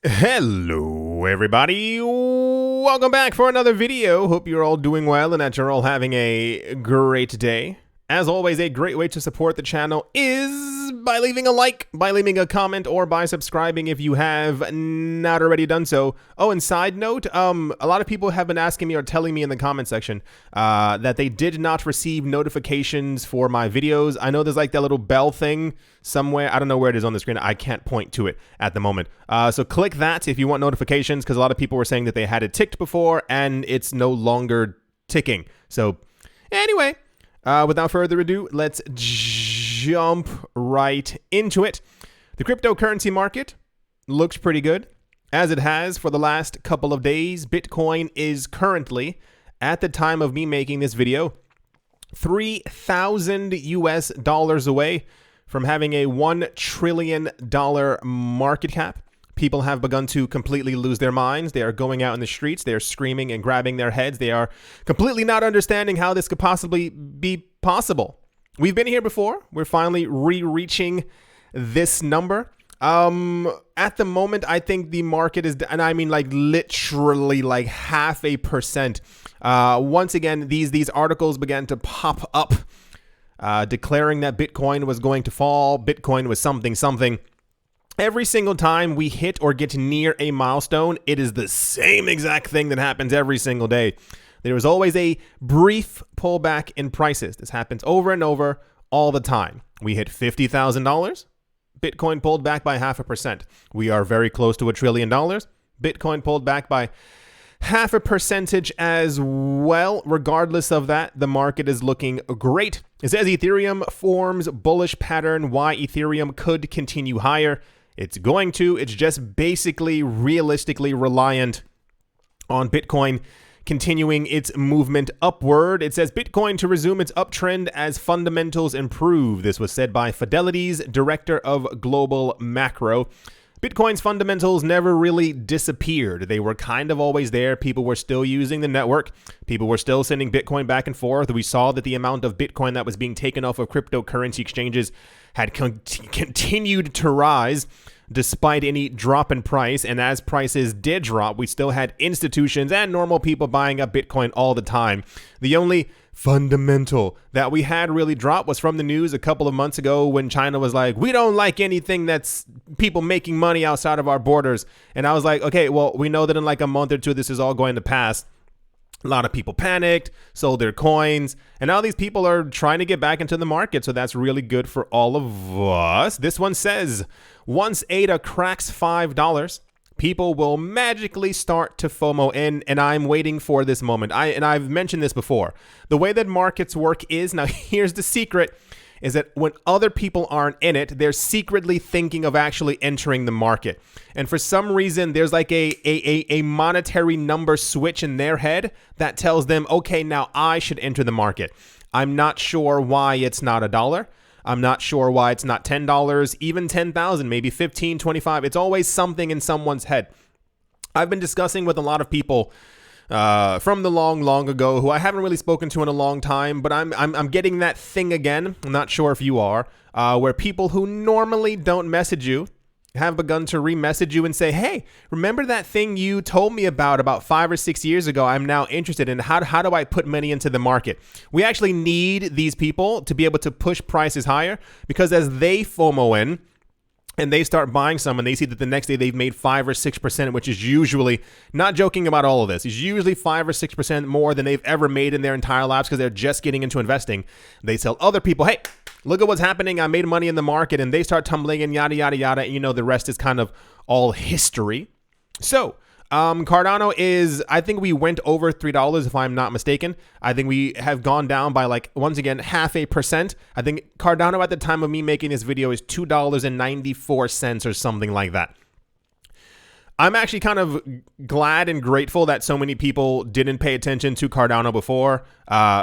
Hello everybody, welcome back for another video. Hope you're all doing well and that you're all having a great day. As always, a great way to support the channel is by leaving a like, by leaving a comment, or by subscribing if you have not already done so. Oh, and side note, a lot of people have been asking me or telling me in the comment section that they did not receive notifications for my videos. I know there's like that little bell thing somewhere. I don't know where it is on the screen. I can't point to it at the moment. So click that if you want notifications, because a lot of people were saying that they had it ticked before and it's no longer ticking. So anyway. Without further ado, let's jump right into it. The cryptocurrency market looks pretty good, as it has for the last couple of days. Bitcoin is currently, at the time of me making this video, $3,000 away from having a $1 trillion market cap. People have begun to completely lose their minds. They are going out in the streets. They are screaming and grabbing their heads. They are completely not understanding how this could possibly be possible. We've been here before. We're finally reaching this number. At the moment, I think the market is, and I mean like literally like 0.5%. Once again, these articles began to pop up declaring that Bitcoin was going to fall. Bitcoin was something. Every single time we hit or get near a milestone, it is the same exact thing that happens every single day. There is always a brief pullback in prices. This happens over and over all the time. We hit $50,000. Bitcoin pulled back by 0.5%. We are very close to $1 trillion. Bitcoin pulled back by 0.5% as well. Regardless of that, the market is looking great. It says Ethereum forms bullish pattern. Why Ethereum could continue higher. It's going to. It's just basically realistically reliant on Bitcoin continuing its movement upward. It says Bitcoin to resume its uptrend as fundamentals improve. This was said by Fidelity's director of global macro. Bitcoin's fundamentals never really disappeared. They were kind of always there. People were still using the network. People were still sending Bitcoin back and forth. We saw that the amount of Bitcoin that was being taken off of cryptocurrency exchanges had continued to rise despite any drop in price. And as prices did drop, we still had institutions and normal people buying up Bitcoin all the time. The only fundamental that we had really dropped was from the news a couple of months ago when China was like, we don't like anything that's people making money outside of our borders. And I was like, okay, well, we know that in like a month or two, this is all going to pass. A lot of people panicked, sold their coins, and now these people are trying to get back into the market. So that's really good for all of us. This one says, once ADA cracks $5, people will magically start to FOMO in, and I'm waiting for this moment. I've mentioned this before. The way that markets work is, now here's the secret, is that when other people aren't in it, they're secretly thinking of actually entering the market. And for some reason, there's like a monetary number switch in their head that tells them, okay, now I should enter the market. I'm not sure why it's not $1. I'm not sure why it's not $10, even 10,000, maybe 15, 25. It's always something in someone's head. I've been discussing with a lot of people from the long ago who I haven't really spoken to in a long time, but I'm getting that thing again. I'm not sure if you are, where people who normally don't message you have begun to re-message you and say, hey, remember that thing you told me about 5 or 6 years ago? I'm now interested in how do I put money into the market? We actually need these people to be able to push prices higher, because as they FOMO in, and they start buying some and they see that the next day they've made 5 or 6%, which is usually, not joking about all of this, is usually 5 or 6% more than they've ever made in their entire lives because they're just getting into investing. They tell other people, hey, look at what's happening. I made money in the market, and they start tumbling and yada, yada, yada. And you know, the rest is kind of all history. So Cardano is, I think we went over $3 if I'm not mistaken. I think we have gone down by like, once again, 0.5%. I think Cardano at the time of me making this video is $2.94 or something like that. I'm actually kind of glad and grateful that so many people didn't pay attention to Cardano before,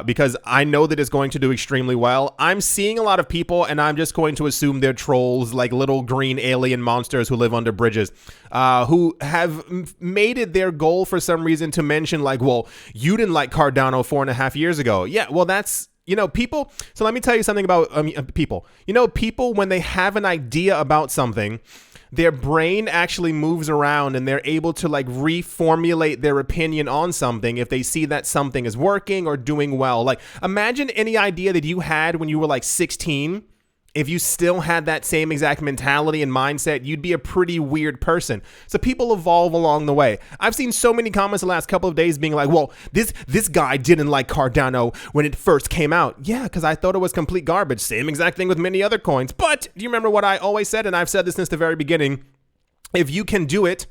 because I know that it's going to do extremely well. I'm seeing a lot of people, and I'm just going to assume they're trolls, like little green alien monsters who live under bridges, who have made it their goal for some reason to mention like, well, you didn't like Cardano 4.5 years ago. Yeah, well, that's, you know, people. So let me tell you something about people. You know, people, when they have an idea about something, their brain actually moves around and they're able to like reformulate their opinion on something if they see that something is working or doing well. Like imagine any idea that you had when you were like 16. If you still had that same exact mentality and mindset, you'd be a pretty weird person. So people evolve along the way. I've seen so many comments the last couple of days being like, well, this guy didn't like Cardano when it first came out. Yeah, because I thought it was complete garbage. Same exact thing with many other coins. But do you remember what I always said? And I've said this since the very beginning. If you can do it,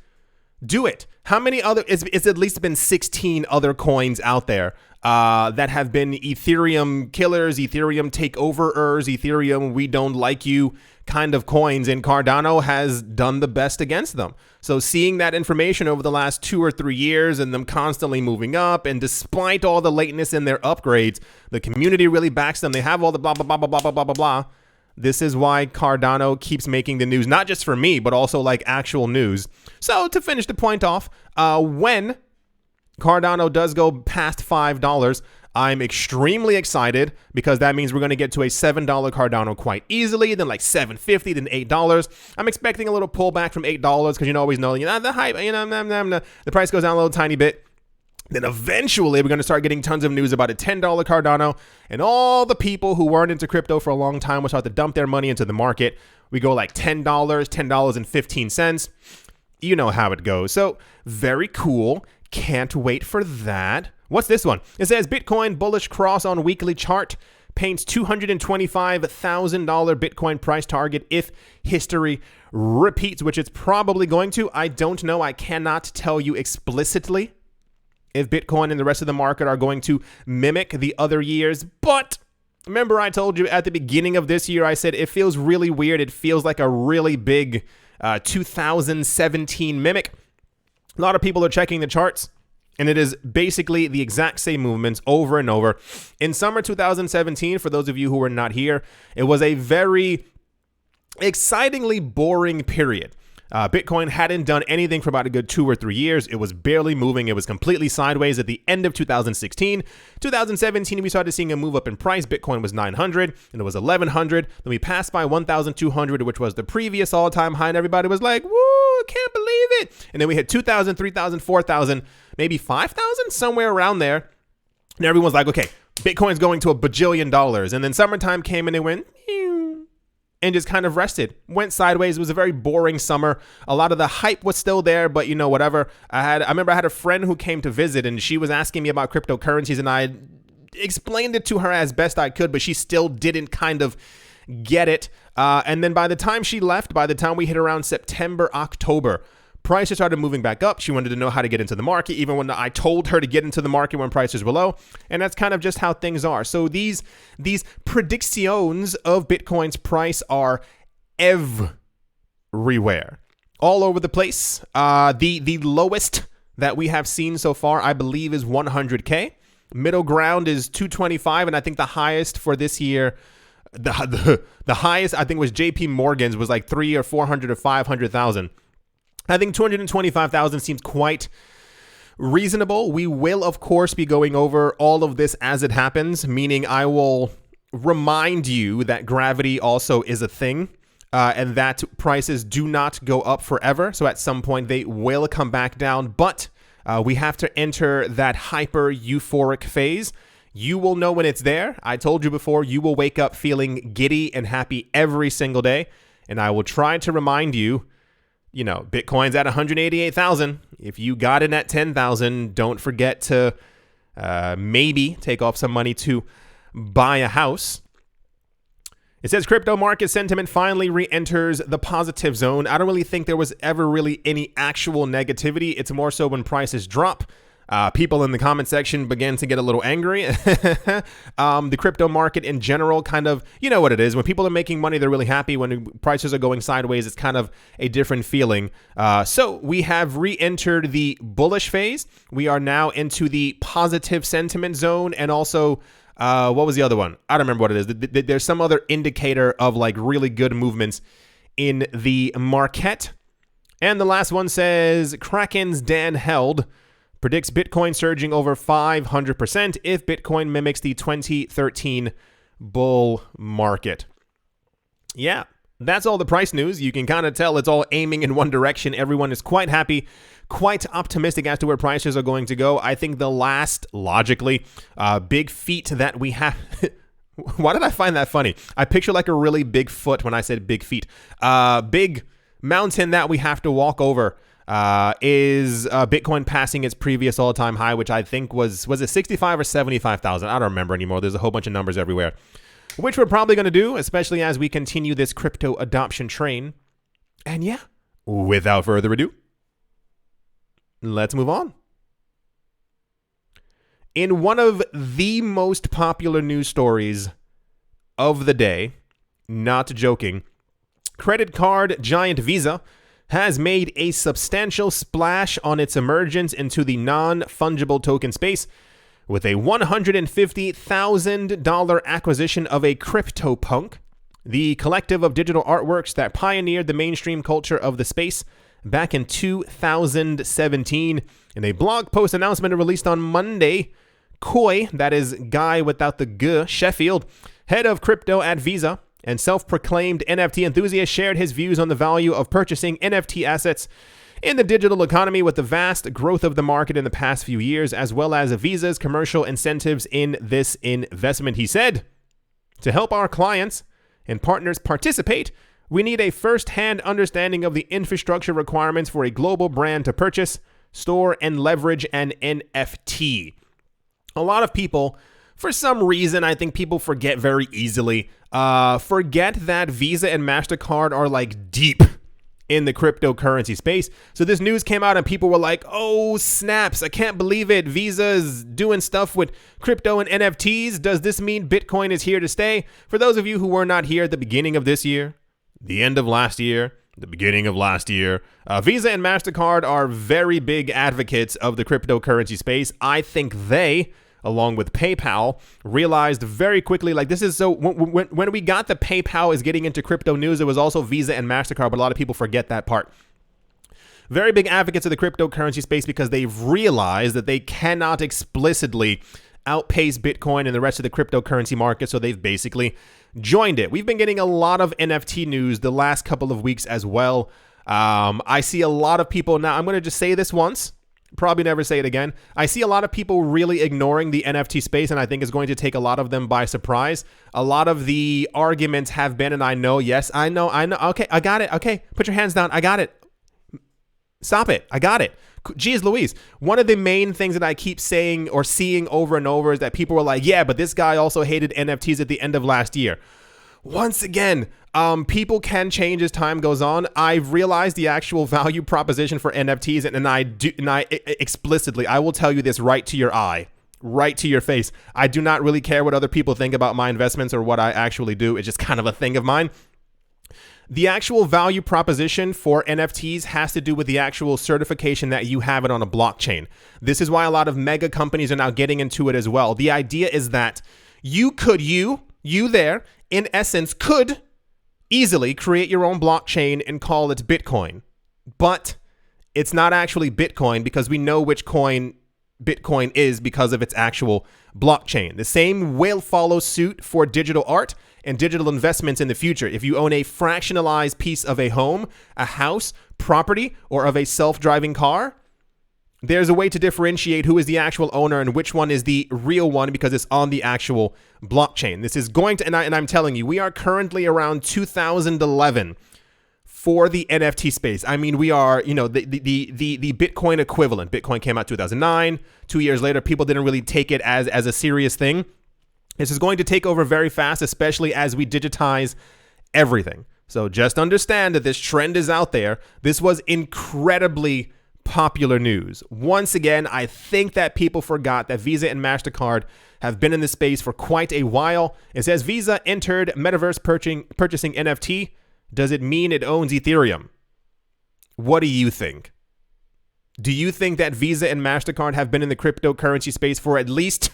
do it. How many other, it's at least been 16 other coins out there that have been Ethereum killers, Ethereum takeoverers, Ethereum we don't like you kind of coins, and Cardano has done the best against them. So seeing that information over the last 2 or 3 years and them constantly moving up, and despite all the lateness in their upgrades, the community really backs them. They have all the blah, blah, blah, blah, blah, blah, blah, blah, blah. This is why Cardano keeps making the news, not just for me, but also like actual news. So to finish the point off, when Cardano does go past $5, I'm extremely excited because that means we're going to get to a $7 Cardano quite easily, then like $7.50, then $8. I'm expecting a little pullback from $8 because you always know, the hype, the price goes down a little tiny bit. Then eventually we're going to start getting tons of news about a $10 Cardano, and all the people who weren't into crypto for a long time will start to dump their money into the market. We go like $10, $10.15. You know how it goes. So very cool. Can't wait for that. What's this one? It says Bitcoin bullish cross on weekly chart paints $225,000 Bitcoin price target if history repeats, which it's probably going to. I don't know. I cannot tell you explicitly if Bitcoin and the rest of the market are going to mimic the other years. But remember, I told you at the beginning of this year, I said it feels really weird. It feels like a really big 2017 mimic. A lot of people are checking the charts, and it is basically the exact same movements over and over. In summer 2017, for those of you who were not here, it was a very excitingly boring period. Bitcoin hadn't done anything for about a good 2 or 3 years. It was barely moving. It was completely sideways at the end of 2016. 2017, we started seeing a move up in price. Bitcoin was 900, and it was 1100. Then we passed by 1,200, which was the previous all-time high, and everybody was like, woo, can't believe it. And then we hit 2,000, 3,000, 4,000, maybe 5,000, somewhere around there. And everyone's like, okay, Bitcoin's going to $1 bajillion. And then summertime came and it went, and just kind of rested, went sideways. It was a very boring summer. A lot of the hype was still there, but whatever. I remember I had a friend who came to visit, and she was asking me about cryptocurrencies, and I explained it to her as best I could, but she still didn't kind of get it. And then by the time she left, by the time we hit around September, October, prices started moving back up. She wanted to know how to get into the market, even when I told her to get into the market when prices were low. And that's kind of just how things are. So these predictions of Bitcoin's price are everywhere, all over the place. The lowest that we have seen so far, I believe, is 100K. Middle ground is 225, and I think the highest for this year, the highest I think was JP Morgan's, was like 300 or 400 or 500,000. I think 225,000 seems quite reasonable. We will, of course, be going over all of this as it happens, meaning I will remind you that gravity also is a thing, and that prices do not go up forever. So at some point they will come back down, but we have to enter that hyper euphoric phase. You will know when it's there. I told you before, you will wake up feeling giddy and happy every single day. And I will try to remind you, Bitcoin's at 188,000. If you got in at 10,000, don't forget to maybe take off some money to buy a house. It says crypto market sentiment finally re-enters the positive zone. I don't really think there was ever really any actual negativity. It's more so when prices drop. People in the comment section began to get a little angry. The crypto market in general, kind of, you know what it is. When people are making money, they're really happy. When prices are going sideways, it's kind of a different feeling. So we have re-entered the bullish phase. We are now into the positive sentiment zone. And also, what was the other one? I don't remember what it is. There's some other indicator of like really good movements in the market. And the last one says Kraken's Dan Held predicts Bitcoin surging over 500% if Bitcoin mimics the 2013 bull market. Yeah, That's all the price news. You can kind of tell it's all aiming in one direction. Everyone is quite happy, quite optimistic as to where prices are going to go. I think the last, logically, big feat that we have... Why did I find that funny? I picture like a really big foot when I said big feet. Big mountain that we have to walk over is Bitcoin passing its previous all-time high, which I think was it 65 or 75,000? I don't remember anymore. There's a whole bunch of numbers everywhere, which we're probably going to do, especially as we continue this crypto adoption train. And yeah, without further ado, let's move on. In one of the most popular news stories of the day, not joking, credit card giant Visa has made a substantial splash on its emergence into the non-fungible token space with a $150,000 acquisition of a CryptoPunk, the collective of digital artworks that pioneered the mainstream culture of the space back in 2017. In a blog post announcement released on Monday, Coy, that is Guy without the G, Sheffield, head of crypto at Visa and self-proclaimed NFT enthusiast, shared his views on the value of purchasing NFT assets in the digital economy with the vast growth of the market in the past few years, as well as Visa's commercial incentives in this investment. He said, "To help our clients and partners participate, we need a first-hand understanding of the infrastructure requirements for a global brand to purchase, store, and leverage an NFT." A lot of people, for some reason, I think people forget very easily, forget that Visa and MasterCard are like deep in the cryptocurrency space. So this news came out and people were like, oh, snaps, I can't believe it. Visa is doing stuff with crypto and NFTs. Does this mean Bitcoin is here to stay? For those of you who were not here at the beginning of this year, the end of last year, the beginning of last year, Visa and MasterCard are very big advocates of the cryptocurrency space. I think they, along with PayPal, realized very quickly, like this is so, when we got the PayPal is getting into crypto news, it was also Visa and MasterCard, but a lot of people forget that part. Very big advocates of the cryptocurrency space because they've realized that they cannot explicitly outpace Bitcoin and the rest of the cryptocurrency market, so they've basically joined it. We've been getting a lot of NFT news the last couple of weeks as well. I see a lot of people now, I'm going to just say this once, probably never say it again. I see a lot of people really ignoring the NFT space, and I think it's going to take a lot of them by surprise. A lot of the arguments have been, and I know, yes, I know. Okay, I got it. Okay, put your hands down. I got it. Stop it. I got it. Geez Louise. One of the main things that I keep saying or seeing over and over is that people were like, yeah, but this guy also hated NFTs at the end of last year. Once again, people can change as time goes on. I've realized the actual value proposition for NFTs, and I explicitly, I will tell you this right to your eye, right to your face. I do not really care what other people think about my investments or what I actually do. It's just kind of a thing of mine. The actual value proposition for NFTs has to do with the actual certification that you have it on a blockchain. This is why a lot of mega companies are now getting into it as well. The idea is that you there, in essence, could easily create your own blockchain and call it Bitcoin. But it's not actually Bitcoin because we know which coin Bitcoin is because of its actual blockchain. The same will follow suit for digital art and digital investments in the future. If you own a fractionalized piece of a home, a house, property, or of a self-driving car, there's a way to differentiate who is the actual owner and which one is the real one because it's on the actual blockchain. This is going to, and I'm telling you, we are currently around 2011 for the NFT space. I mean, we are, the Bitcoin equivalent. Bitcoin came out 2009. 2 years later, people didn't really take it as a serious thing. This is going to take over very fast, especially as we digitize everything. So just understand that this trend is out there. This was incredibly popular news. Once again, I think that people forgot that Visa and MasterCard have been in this space for quite a while. It says Visa entered metaverse purchasing NFT. Does it mean it owns Ethereum? What do you think? Do you think that Visa and MasterCard have been in the cryptocurrency space for at least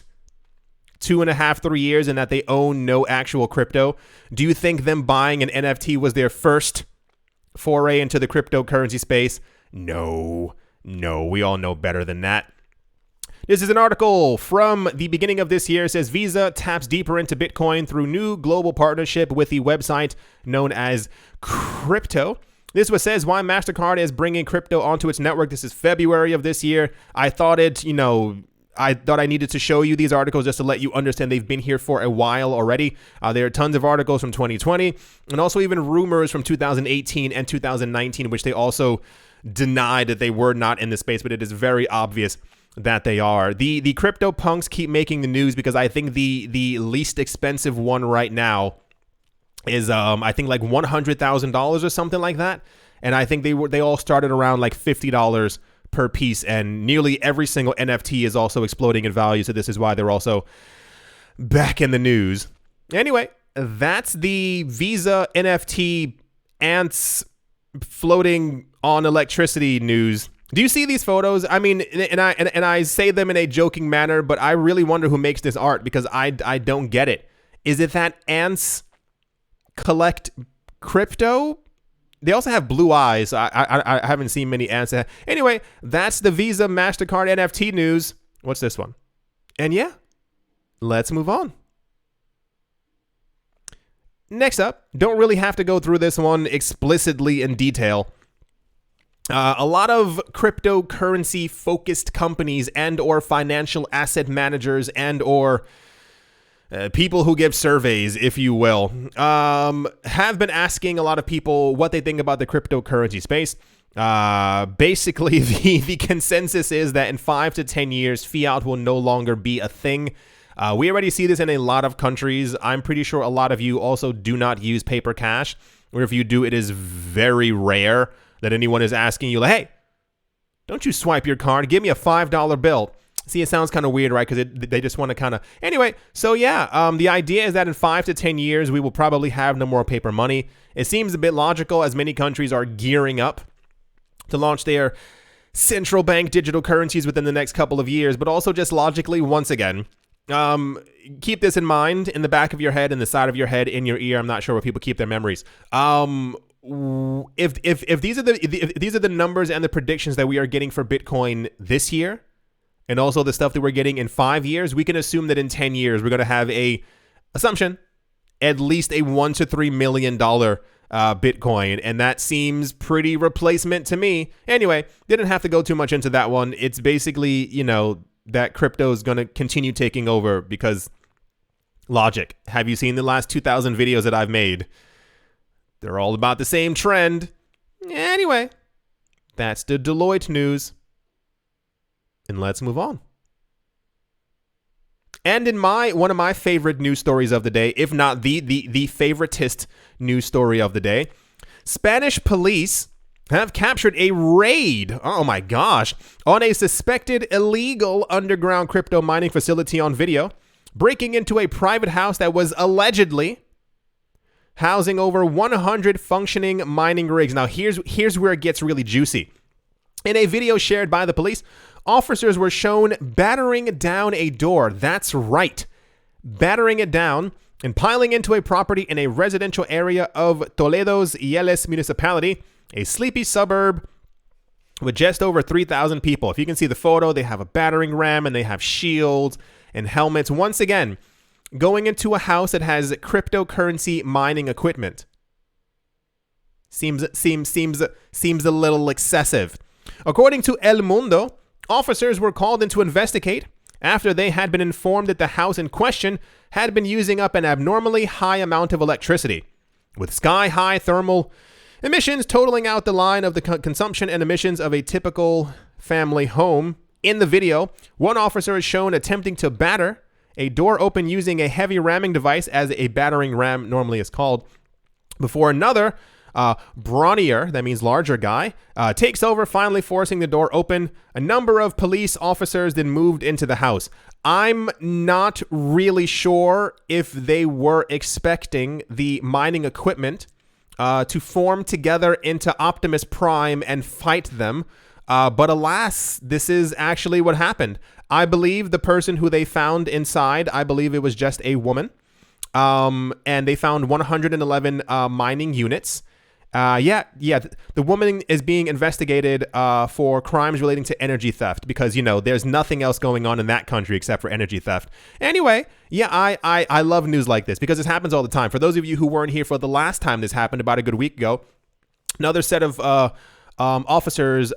2.5, 3 years and that they own no actual crypto? Do you think them buying an NFT was their first foray into the cryptocurrency space? No, we all know better than that. This is an article from the beginning of this year. It says Visa taps deeper into Bitcoin through new global partnership with the website known as Crypto. This one says why MasterCard is bringing crypto onto its network. This is February of this year. I thought I needed to show you these articles just to let you understand they've been here for a while already. There are tons of articles from 2020 and also even rumors from 2018 and 2019, which they also denied that they were not in the space, but it is very obvious that they are. The crypto punks keep making the news because I think the least expensive one right now is I think like $100,000 or something like that, and I think they all started around like $50 per piece, and nearly every single NFT is also exploding in value, so this is why they're also back in the news. Anyway, that's the Visa NFT ants floating on electricity news. Do you see these photos? I mean, and I say them in a joking manner, but I really wonder who makes this art because I don't get it. Is it that ants collect crypto? They also have blue eyes. I haven't seen many ants. Anyway, that's the Visa MasterCard NFT news. What's this one? And yeah, let's move on. Next up, don't really have to go through this one explicitly in detail. A lot of cryptocurrency focused companies and or financial asset managers and or people who give surveys, if you will, have been asking a lot of people what they think about the cryptocurrency space. Basically, the consensus is that in 5 to 10 years, fiat will no longer be a thing. We already see this in a lot of countries. I'm pretty sure a lot of you also do not use paper cash, or if you do, it is very rare that anyone is asking you, like, hey, don't you swipe your card? Give me a $5 bill. See, it sounds kind of weird, right? Because they just want to kind of... Anyway, so yeah, the idea is that in 5 to 10 years, we will probably have no more paper money. It seems a bit logical as many countries are gearing up to launch their central bank digital currencies within the next couple of years, but also just logically, once again, keep this in mind in the back of your head, in the side of your head, in your ear. I'm not sure where people keep their memories. If these are the numbers and the predictions that we are getting for Bitcoin this year, and also the stuff that we're getting in 5 years, we can assume that in 10 years we're going to have at least a $1 to $3 million Bitcoin, and that seems pretty replacement to me. Anyway, didn't have to go too much into that one. It's basically, that crypto is going to continue taking over because logic. Have you seen the last 2,000 videos that I've made? They're all about the same trend. Anyway, that's the Deloitte news. And let's move on. And in one of my favorite news stories of the day, if not the favoritist news story of the day, Spanish police have captured a raid, oh my gosh, on a suspected illegal underground crypto mining facility on video, breaking into a private house that was allegedly housing over 100 functioning mining rigs. Now, here's where it gets really juicy. In a video shared by the police, officers were shown battering down a door. That's right, battering it down and piling into a property in a residential area of Toledo's Yeles municipality, a sleepy suburb with just over 3,000 people. If you can see the photo, they have a battering ram and they have shields and helmets. Once again, going into a house that has cryptocurrency mining equipment seems a little excessive. According to El Mundo, officers were called in to investigate after they had been informed that the house in question had been using up an abnormally high amount of electricity, with sky-high thermal emissions totaling out the line of the consumption and emissions of a typical family home. In the video, one officer is shown attempting to batter a door open using a heavy ramming device, as a battering ram normally is called, before another brawnier, that means larger guy, takes over, finally forcing the door open. A number of police officers then moved into the house. I'm not really sure if they were expecting the mining equipment to form together into Optimus Prime and fight them. But alas, this is actually what happened. I believe the person who they found inside, I believe it was just a woman. And they found 111 mining units. The woman is being investigated for crimes relating to energy theft because, there's nothing else going on in that country except for energy theft. Anyway, I love news like this because this happens all the time. For those of you who weren't here for the last time this happened about a good week ago, another set of officers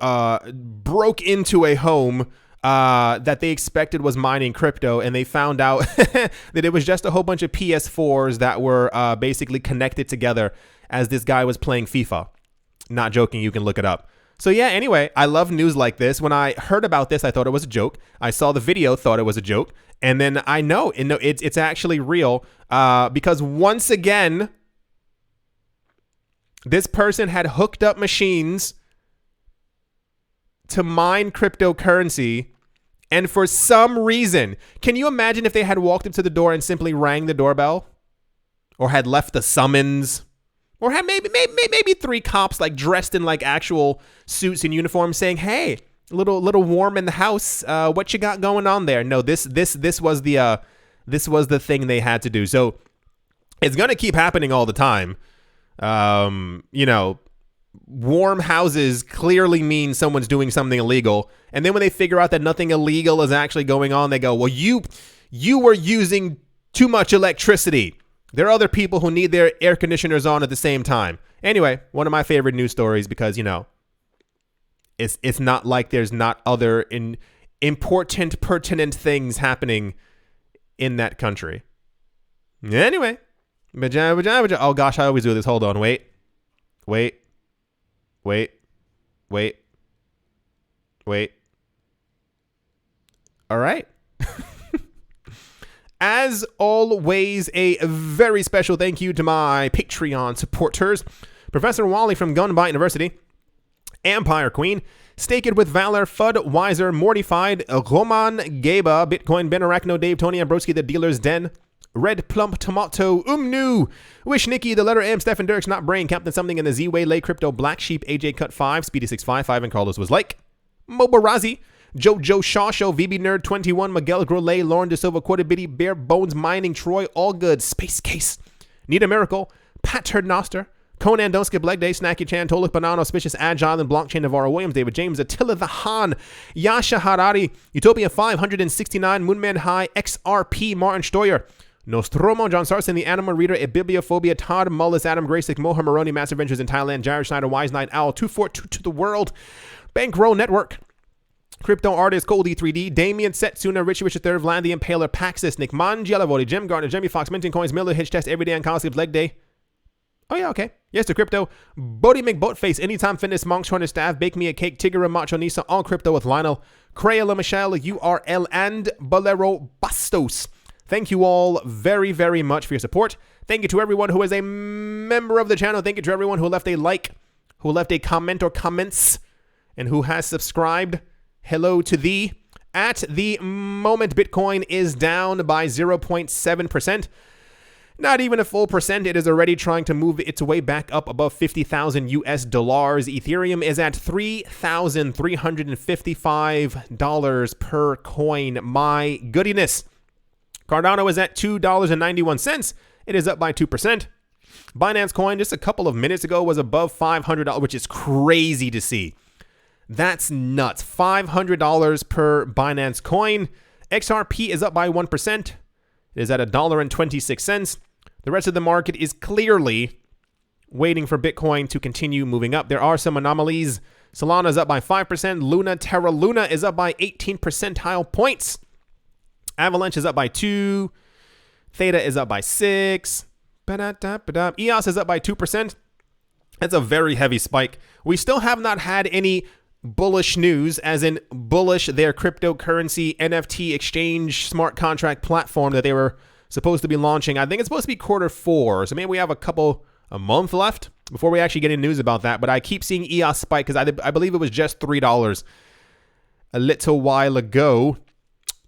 broke into a home that they expected was mining crypto, and they found out that it was just a whole bunch of PS4s that were basically connected together as this guy was playing FIFA. Not joking, you can look it up. So anyway, I love news like this. When I heard about this, I thought it was a joke. I saw the video, thought it was a joke. And then I know it's actually real because once again, this person had hooked up machines to mine cryptocurrency. And for some reason, can you imagine if they had walked up to the door and simply rang the doorbell? Or had left a summons? Or had maybe 3 cops like dressed in like actual suits and uniforms saying, "Hey, a little warm in the house. What you got going on there?" No, this was the thing they had to do. So it's gonna keep happening all the time. Warm houses clearly mean someone's doing something illegal. And then when they figure out that nothing illegal is actually going on, they go, "Well, you were using too much electricity. There are other people who need their air conditioners on at the same time." Anyway, one of my favorite news stories because, it's not like there's not other important, pertinent things happening in that country. Anyway. Oh, gosh, I always do this. Hold on. Wait. All right. As always, a very special thank you to my Patreon supporters. Professor Wally from Gunbite University, Empire Queen, Stake It with Valor, Fud, Wiser, Mortified, Roman, Gaba, Bitcoin, Ben Arachno, Dave, Tony Ambroski, The Dealer's Den, Red Plump Tomato, Umnu, Wish Nikki, The Letter M, Stephen Dirks, Not Brain, Captain Something in the Z-Way, Lay Crypto, Black Sheep, AJ Cut 5, Speedy 655, and Carlos was like, Mobarazi, Jojo Shaw Show, VB Nerd 21, Miguel Grollet, Lauren De Silva, Quarter Bitty, Bare Bones Mining, Troy All Good, Space Case, Need a Miracle, Pat Noster, Conan Don't Skip Leg Day, Snacky Chan, Tolik Banana, Auspicious Agile, and Blockchain Navarro Williams, David James, Attila the Han, Yasha Harari, Utopia 569, Moonman High, XRP, Martin Steuer, Nostromo, John Sarson, The Animal Reader, Bibliophobia, Todd Mullis, Adam Graysick, Moha Maroni, Massive Ventures in Thailand, Jared Schneider, Wise Night Owl, 242 to the World, Bankroll Network, Crypto Artist, Goldie 3D, Damien, Setsuna, Richie Richard III, Vlad the Impaler, Paxis, Nick Mangialavodi, Jim Gardner, Jimmy Fox, Minting Coins, Miller, Hitch Test, Everyday on College Leg Day. Oh yeah, okay. Yes to crypto. Bodie McBoatface, Anytime Fitness, Monks, Hunter Staff, Bake Me a Cake, Tigger, Macho Nisa, All Crypto with Lionel, Crayola Michelle, URL, and Bolero Bastos. Thank you all very, very much for your support. Thank you to everyone who is a member of the channel. Thank you to everyone who left a like, who left a comment or comments, and who has subscribed. Hello to thee. At the moment, Bitcoin is down by 0.7%. Not even a full percent. It is already trying to move its way back up above 50,000 US dollars. Ethereum is at $3,355 per coin. My goodness. Cardano is at $2.91. It is up by 2%. Binance Coin just a couple of minutes ago was above $500, which is crazy to see. That's nuts. $500 per Binance Coin. XRP is up by 1%. It is at $1.26. The rest of the market is clearly waiting for Bitcoin to continue moving up. There are some anomalies. Solana is up by 5%. Luna, Terra Luna is up by 18 percentile points. Avalanche is up by 2. Theta is up by 6. EOS is up by 2%. That's a very heavy spike. We still have not had any bullish news, as in bullish their cryptocurrency NFT exchange smart contract platform that they were supposed to be launching. I think it's supposed to be Q4, so maybe we have a month left before we actually get any news about that. But I keep seeing EOS spike because I believe it was just $3 a little while ago.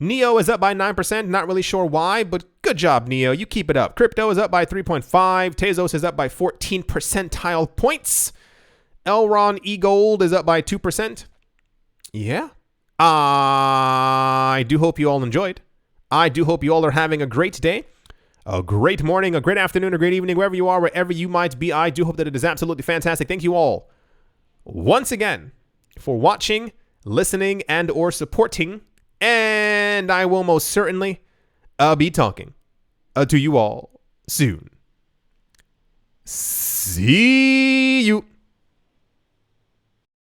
Neo is up by 9%. Not really sure why, but good job, Neo. You keep it up. Crypto is up by 3.5. Tezos is up by 14 percentile points. Elron eGold is up by 2%. Yeah. I do hope you all enjoyed. I do hope you all are having a great day. a great morning, a great afternoon, a great evening, wherever you are, wherever you might be. I do hope that it is absolutely fantastic. Thank you all once again for watching, listening, and or supporting. And I will most certainly be talking to you all soon. See you.